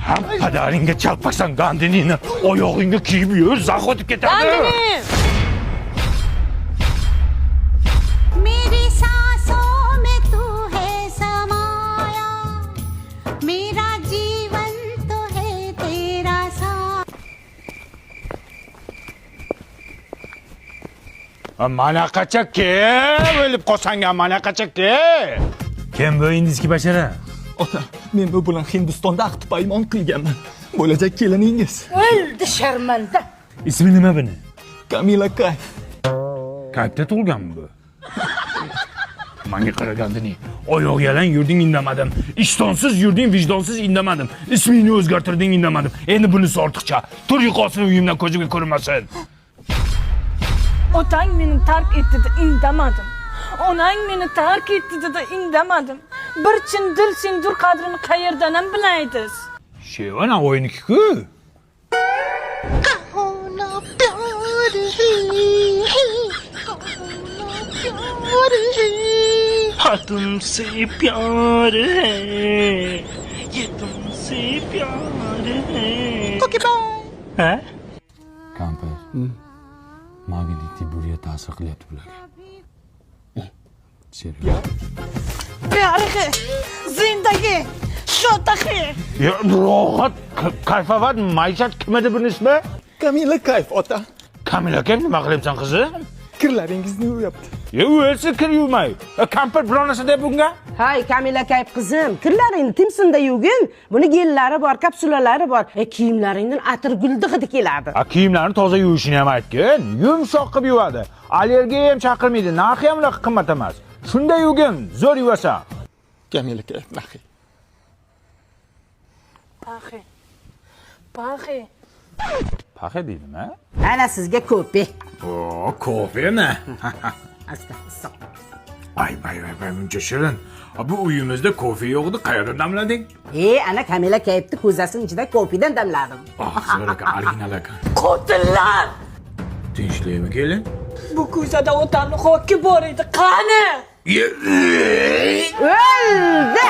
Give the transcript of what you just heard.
Padaringga chalpaksan Gandinini oyog'ingga kiyib yur, zax o'tib ketadi. Gandini! मेरी सांसों में तू है समाया मेरा जीवन तो है तेरा साथ Mana qacha kim o'lib qolsang, mana qacha kim? Kim bu indizki bashara? Ota, men bu bilan Hindistonda ahd paymon qilganman. Bo'lajak keliningiz. O'ldi sharmanda. Ismi nima buni? Kamila Kayf. Kayfda tug'ilganmi bu? Menga qaragandini, oyoq yalang yurding indamadim. Ishtonsiz yurding, vijdonsiz indamadim. Ismingni o'zgartirding indamadim. Endi bunisi ortiqcha. Tur yo'qolsin uyimdan ko'zimga ko'rinmasin. Otang meni tark etdi, indamadim. Onang meni tark etdi da indamadim. Bir chin dil sendur qadrini qayerdan ham bilaysiz? Shevana o'yiniki-ku. होना प्यार है होना प्यार है हाँ तुमसे प्यार है ये तुमसे प्यार है ओके बाय हैं Kampir. Magniti buraya ta'sir qilyapti bularga. Serios. Pyar hai, zindagi, shota hai. Ya rohat, kayfovat, maishat kim edi buni ismi? Kamila Kayf, ota. Kamila kim nima qilyapsan qizim? Kirlaringizni yuvayapti. Ya o'lsa kir yuvmay. Kampir bir narsa deb bunga? Hay Kamila Kayf qizim, kirlaringni timsinda yuvgin. Buni gellari bor, kapsulalari bor. Kiyimlaringdan atir guldi hidi keladi. Kiyimlarni toza yuvishini ham aytgin. Yumshoq qilib yuvadi. Allergiya ham chaqirmaydi. Narxi ham qimmat emas. Shunda yuvgin, zo'r yuvasa. Kamila Kayf nahi. Paxe. Paxe. Paxe deydimi? Ana sizga ko'pi. O, kofemi? Asta, asta. Ay, muncha shirin. Bu uyimizda kofe yo'q edi, qayerdan damlading? Ana Kamila Kayfni ko'zasining ichida ko'pidan damladim. Zo'r ekan, original ekan. Qotillar! Tinchlikmi kelin? Bu ko'zada otamni xoki bor edi, qani? O'ldi!